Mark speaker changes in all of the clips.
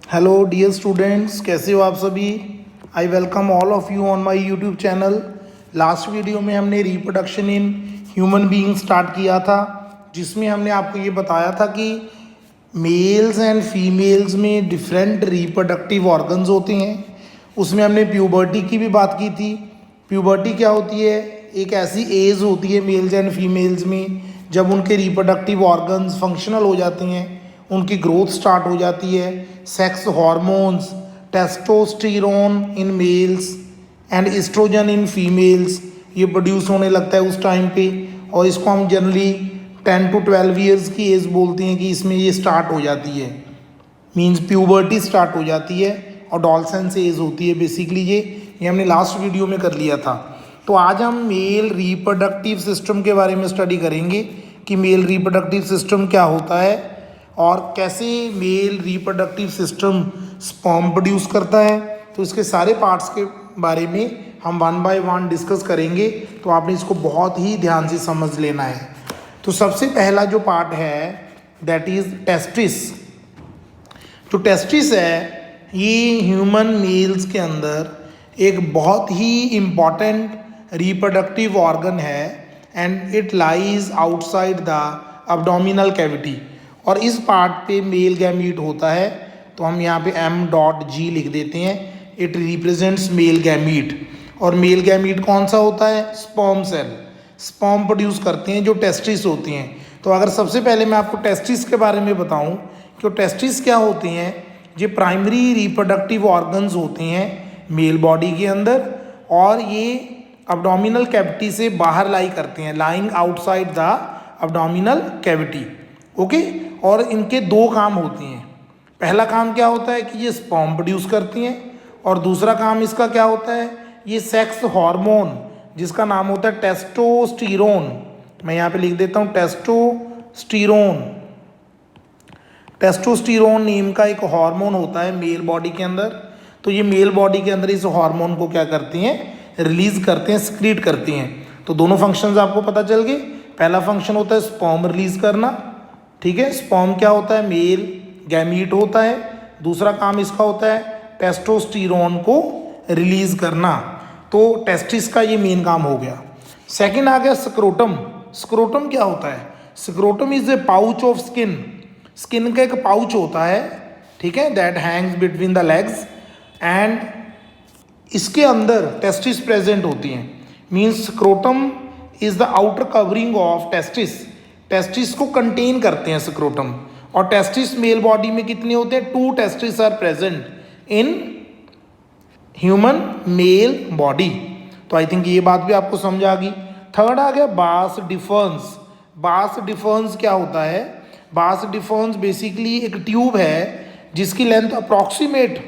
Speaker 1: Hello dear students, कैसे हो आप सभी। I welcome all of you on my YouTube channel. Last video में हमने reproduction in human being start किया था, जिसमें हमने आपको ये बताया था कि मेल्स एंड फीमेल्स में डिफरेंट रिप्रोडक्टिव ऑर्गन्स होते हैं। उसमें हमने प्यूबर्टी की भी बात की थी। प्यूबर्टी क्या होती है? एक ऐसी एज होती है मेल्स एंड फीमेल्स में जब उनके रिप्रोडक्टिव ऑर्गन्स फंक्शनल हो जाते हैं, उनकी ग्रोथ स्टार्ट हो जाती है। Sex hormones, testosterone in males and oestrogen in females, ये प्रोड्यूस होने लगता है उस टाइम पे। और इसको हम जनरली 10 to 12 ईयर्स की एज बोलते हैं कि इसमें ये स्टार्ट हो जाती है, मीन्स प्यूबर्टी स्टार्ट हो जाती है। और डॉल्सेंस एज होती है बेसिकली। ये हमने लास्ट वीडियो में कर लिया था। तो आज हम मेल रिप्रोडक्टिव सिस्टम के बारे में स्टडी करेंगे कि मेल रिप्रोडक्टिव सिस्टम क्या होता है और कैसे male reproductive system sperm produce करता है। तो इसके सारे पार्ट्स के बारे में हम वन बाय वन डिस्कस करेंगे। तो आपने इसको बहुत ही ध्यान से समझ लेना है। तो सबसे पहला जो पार्ट है दैट इज टेस्टिस। जो टेस्टिस है ये ह्यूमन मेल्स के अंदर एक बहुत ही इम्पॉर्टेंट रिप्रोडक्टिव ऑर्गन है and it lies outside the abdominal cavity. और इस पार्ट पे मेल गैमीट होता है, तो हम यहाँ पे M.G लिख देते हैं। It represents male gamete. और मेल गैमीट कौन सा होता है? Sperm cell. स्पर्म प्रोड्यूस करते हैं जो टेस्टिस होती हैं। तो अगर सबसे पहले मैं आपको टेस्टिस के बारे में बताऊं कि टेस्टिस क्या होते हैं, ये प्राइमरी रिप्रोडक्टिव ऑर्गन्स होते हैं मेल बॉडी के अंदर, और ये अब्डोमिनल कैविटी से बाहर लाई करते हैं, lying outside the abdominal cavity. Okay. और इनके दो काम होते हैं। पहला काम क्या होता है कि ये स्पर्म प्रोड्यूस करती हैं, और दूसरा काम इसका क्या होता है, ये सेक्स हार्मोन जिसका नाम होता है टेस्टोस्टेरोन। मैं यहाँ पे लिख देता हूँ टेस्टोस्टेरोन। टेस्टोस्टेरोन नेम का एक हार्मोन होता है मेल बॉडी के अंदर। तो ये मेल बॉडी के अंदर इस हार्मोन को क्या करती हैं, रिलीज करते हैं, सिक्रीट करती हैं। तो दोनों फंक्शंस आपको पता चल गए। पहला फंक्शन होता है स्पर्म रिलीज करना, ठीक है। स्पर्म क्या होता है? मेल गैमीट होता है। दूसरा काम इसका होता है टेस्टोस्टेरोन को रिलीज करना। तो टेस्टिस का ये मेन काम हो गया। सेकंड आ गया स्क्रोटम। स्क्रोटम क्या होता है? Scrotum is a pouch of skin. Skin का एक पाउच होता है, ठीक है, that Hanks between the legs and इसके अंदर टेस्टिस प्रेजेंट होती हैं। Means scrotum is the outer covering of testis. Testis को कंटेन करते हैं स्क्रोटम। और टेस्टिस मेल बॉडी में कितने होते हैं? 2 testis are present in human male body. तो आई थिंक ये बात भी आपको समझ आ गई। थर्ड आ गया बास डिफरेंस। बास डिफरेंस क्या होता है? बास डिफरेंस बेसिकली एक ट्यूब है जिसकी लेंथ अप्रॉक्सीमेट,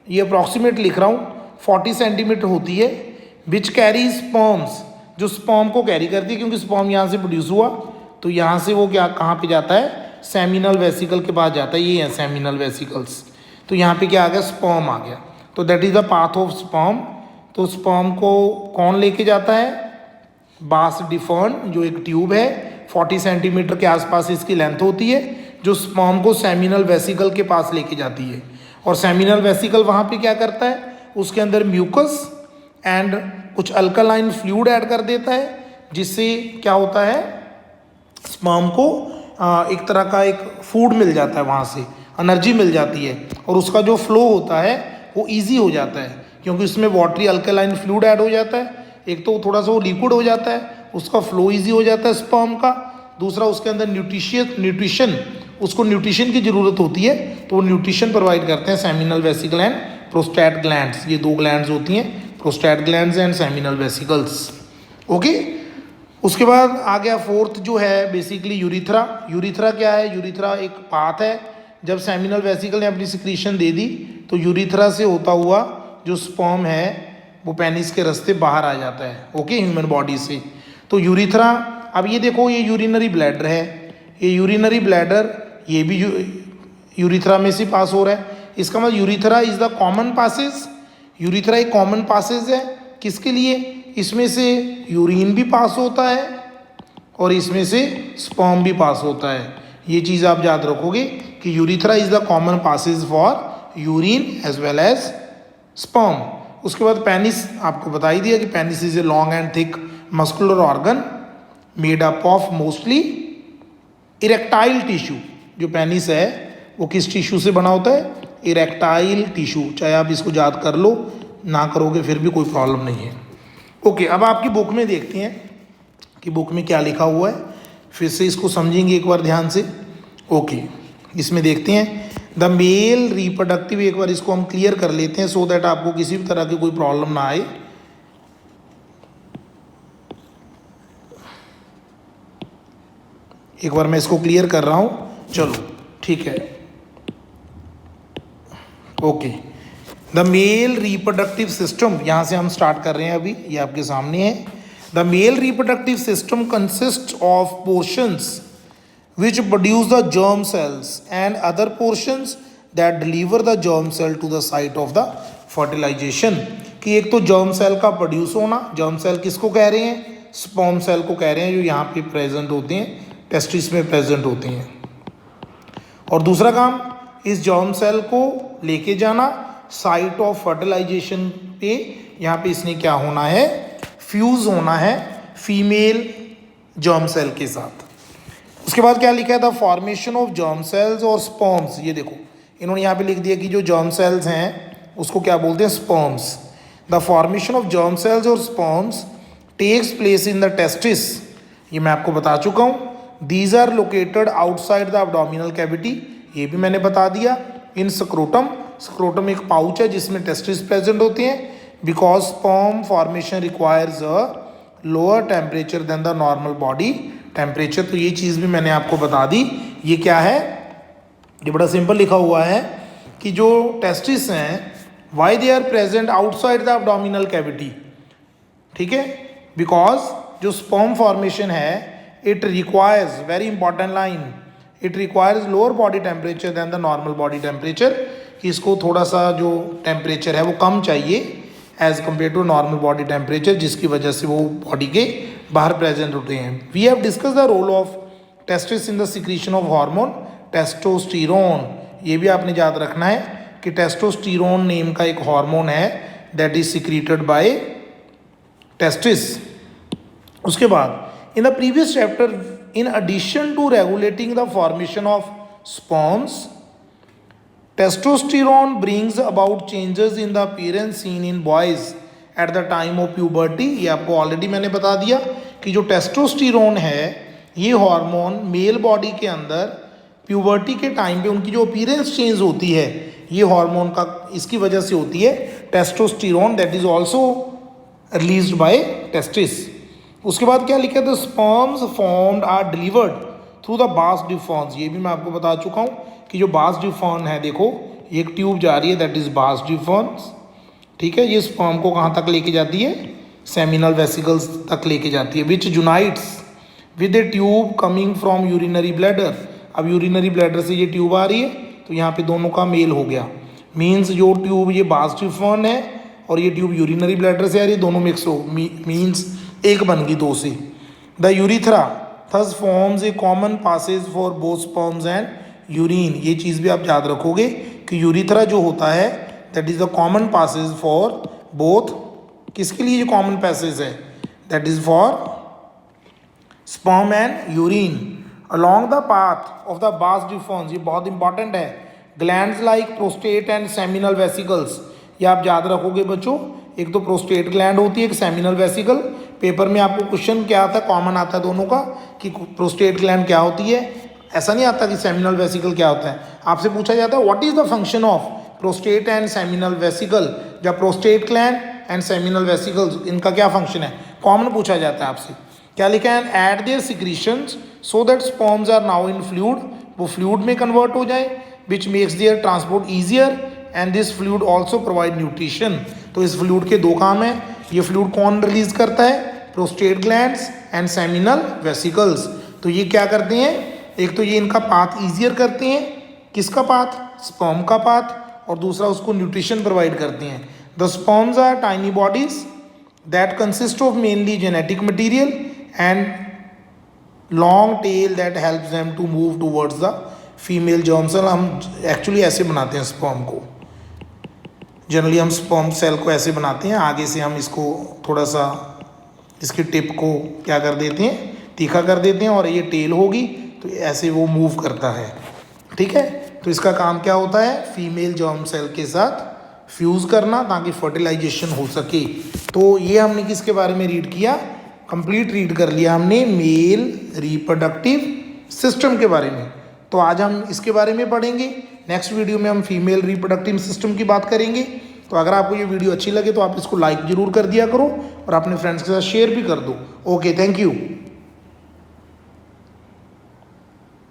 Speaker 1: ये अप्रॉक्सीमेट लिख रहा हूँ, 40 सेंटीमीटर होती है, विच कैरी स्पर्म्स, जो स्पर्म को कैरी करती है, क्योंकि स्पर्म यहाँ से प्रोड्यूस हुआ तो यहाँ से वो क्या कहाँ पे जाता है? सेमिनल वेसिकल के पास जाता है। ये है सेमिनल वेसिकल्स। तो यहाँ पे क्या आ गया? स्पर्म आ गया। तो that is the path of sperm. तो स्पर्म को कौन लेके जाता है? बास डिफर्न, जो एक ट्यूब है, 40 सेंटीमीटर के आसपास इसकी लेंथ होती है, जो स्पर्म को सेमिनल वेसिकल के पास लेके जाती है। और सेमिनल वेसिकल वहाँ पे क्या करता है? उसके अंदर म्यूकस एंड कुछ अल्कलाइन फ्लूइड ऐड कर देता है, जिससे क्या होता है, स्पर्म को एक तरह का एक फूड मिल जाता है, वहाँ से एनर्जी मिल जाती है, और उसका जो फ्लो होता है वो ईजी हो जाता है, क्योंकि उसमें वाटरी अल्कलाइन फ्लूइड ऐड हो जाता है। एक तो थोड़ा सा वो लिक्विड हो जाता है, उसका फ्लो ईजी हो जाता है स्पर्म का। दूसरा उसके अंदर न्यूट्रिशन, उसको न्यूट्रिशन की ज़रूरत होती है, तो वो न्यूट्रिशन प्रोवाइड करते हैं seminal vesicle and prostate glands. ये 2 ग्लैंड्स होती हैं, prostate glands and seminal vesicles. Okay. उसके बाद आ गया फोर्थ जो है बेसिकली यूरिथ्रा। यूरिथ्रा क्या है? यूरिथ्रा एक पाथ है। जब सेमिनल वेसिकल ने अपनी सिक्रीशन दे दी तो यूरिथ्रा से होता हुआ जो स्पर्म है वो पेनिस के रास्ते बाहर आ जाता है, ओके, ह्यूमन बॉडी से। तो यूरिथ्रा, अब ये देखो, ये यूरिनरी ब्लैडर है। ये यूरिनरी ब्लैडर ये भी यूरिथ्रा में से पास हो रहा है। इसका मतलब urethra is the common passage. Urethra एक कॉमन पासेज है किसके लिए? इसमें से यूरिन भी पास होता है और इसमें से स्पर्म भी पास होता है। ये चीज़ आप याद रखोगे कि urethra is the common passage for urine as well as sperm. उसके बाद पेनिस आपको बता ही दिया कि penis is a long and thick muscular organ made up of mostly erectile tissue. जो पेनिस है वो किस टिश्यू से बना होता है? Erectile tissue. चाहे आप इसको याद कर लो, ना करोगे फिर भी कोई प्रॉब्लम नहीं है। ओके, अब आपकी बुक में देखते हैं कि बुक में क्या लिखा हुआ है, फिर से इसको समझेंगे एक बार ध्यान से। ओके, इसमें देखते हैं द मेल रिप्रोडक्टिव, एक बार इसको हम क्लियर कर लेते हैं सो दैट आपको किसी भी तरह की कोई प्रॉब्लम ना आए। एक बार मैं इसको क्लियर कर रहा हूँ, चलो ठीक है। Okay, the male reproductive system, यहाँ से हम स्टार्ट कर रहे हैं अभी, ये आपके सामने है। The male reproductive system consist of portions which produce the germ cells and other portions that deliver the germ cell to the site of the fertilization। कि एक तो germ cell का प्रोड्यूस होना, germ cell किसको कह रहे हैं? sperm cell को कह रहे हैं, जो यहाँ पे प्रेजेंट होते हैं, टेस्टिस में प्रेजेंट होते हैं। और दूसरा काम, इस germ cell को लेके जाना साइट ऑफ फर्टिलाइजेशन पे। यहाँ पे इसने क्या होना है? फ्यूज होना है फीमेल germ cell के साथ। उसके बाद क्या लिखा है? The formation of germ cells और स्पर्म्स। ये देखो, इन्होंने यहाँ पे लिख दिया कि जो जर्म सेल्स हैं उसको क्या बोलते हैं? Sperms. The formation of germ cells और sperms takes place in the testis. ये मैं आपको बता चुका हूँ। These are located outside the abdominal cavity, ये भी मैंने बता दिया। इन स्क्रोटम, स्क्रोटम एक पाउच है जिसमें टेस्टिस प्रेजेंट होते हैं। Because sperm formation requires a lower temperature than the normal body temperature. तो ये चीज़ भी मैंने आपको बता दी। ये क्या है? ये बड़ा सिंपल लिखा हुआ है कि जो टेस्टिस हैं, why they are present outside the abdominal cavity, ठीक है? बिकॉज जो स्पर्म फॉर्मेशन है, it requires, very important line, it requires lower body temperature than the normal body temperature. कि इसको थोड़ा सा जो टेम्परेचर है वो कम चाहिए as compare to normal body temperature, जिसकी वजह से वो बॉडी के बाहर प्रेजेंट होते हैं। We have discuss the role of testis in the secretion of hormone testosterone. ये भी आपने याद रखना है कि टेस्टोस्टेरोन नेम का एक हार्मोन है that is secreted by testis. उसके बाद in the previous chapter, in addition to regulating the formation of sperms, testosterone brings about changes in the appearance seen in boys at the time of puberty। ये आपको already मैंने बता दिया कि जो testosterone है, ये हार्मोन मेल बॉडी के अंदर प्यूबर्टी के टाइम पे उनकी जो अपीयरेंस चेंज होती है, ये हार्मोन का इसकी वजह से होती है, testosterone that is also released by testis. उसके बाद क्या लिखा है? The sperms formed are delivered through the vas deferens. ये भी मैं आपको बता चुका हूँ कि जो बास डिफॉर्म है, देखो एक ट्यूब जा रही है दैट इज बास डिफॉर्म्स, ठीक है? ये स्पर्म को कहाँ तक लेके जाती है? सेमिनल वेसिकल्स तक लेके जाती है, which unites with a tube coming from urinary bladder. अब यूरिनरी ब्लैडर से ये ट्यूब आ रही है, तो यहाँ पे दोनों का मेल हो गया। मीन्स जो ट्यूब ये बास डिफॉर्म है और ये ट्यूब यूरिनरी ब्लैडर से आ रही है, दोनों मिक्स हो, मीन्स एक बन गई दो से। The urethra thus forms a common passage for both sperms and urine. ये चीज़ भी आप याद रखोगे कि यूरिथ्रा जो होता है that is the common passage for both, किसके लिए ये कॉमन पैसेज है? That is for sperm and urine along the path of the vas deferens. ये बहुत इंपॉर्टेंट है। Glands like prostate and seminal vesicles, ये आप याद रखोगे बच्चों। एक तो प्रोस्टेट ग्लैंड होती है, एक सेमिनल वेसिकल। पेपर में आपको क्वेश्चन क्या आता है? कॉमन आता है दोनों का कि प्रोस्टेट ग्लैंड क्या होती है। ऐसा नहीं आता कि सेमिनल वेसिकल क्या होता है। आपसे पूछा जाता है what is the function of prostate and seminal vesicle. जब prostate gland and seminal vesicle, इनका क्या फंक्शन है? कॉमन पूछा जाता है आपसे। क्या लिखा है? Add their secretions so that sperms are now in fluid, वो फ्लूइड में कन्वर्ट हो जाए, which makes their transport easier and this fluid also provide nutrition. तो इस फ्लूइड के दो काम है। ये फ्लूइड कौन रिलीज करता है? Prostate glands and seminal vesicles. तो ये क्या करते हैं? एक तो ये इनका पाथ ईजियर करते हैं, किसका पाथ? स्पर्म का पाथ। और दूसरा उसको न्यूट्रिशन प्रोवाइड करते हैं। The sperms are tiny bodies that consist of mainly genetic material and long tail that helps them to move towards the female germ cell. हम एक्चुअली ऐसे बनाते हैं स्पर्म को, जनरली हम स्पर्म सेल को ऐसे बनाते हैं, आगे से हम इसको थोड़ा सा इसकी टिप को क्या कर देते हैं, तीखा कर देते हैं, और ये टेल होगी तो ऐसे वो मूव करता है। ठीक है, तो इसका काम क्या होता है, फीमेल जर्म सेल के साथ फ्यूज़ करना ताकि फर्टिलाइजेशन हो सके। तो ये हमने किसके बारे में रीड किया, कंप्लीट रीड कर लिया हमने मेल रिप्रोडक्टिव सिस्टम के बारे में। तो आज हम इसके बारे में पढ़ेंगे, नेक्स्ट वीडियो में हम फीमेल रिप्रोडक्टिव सिस्टम की बात करेंगे। तो अगर आपको ये वीडियो अच्छी लगे तो आप इसको लाइक ज़रूर कर दिया करो और अपने फ्रेंड्स के साथ शेयर भी कर दो। Okay, thank you.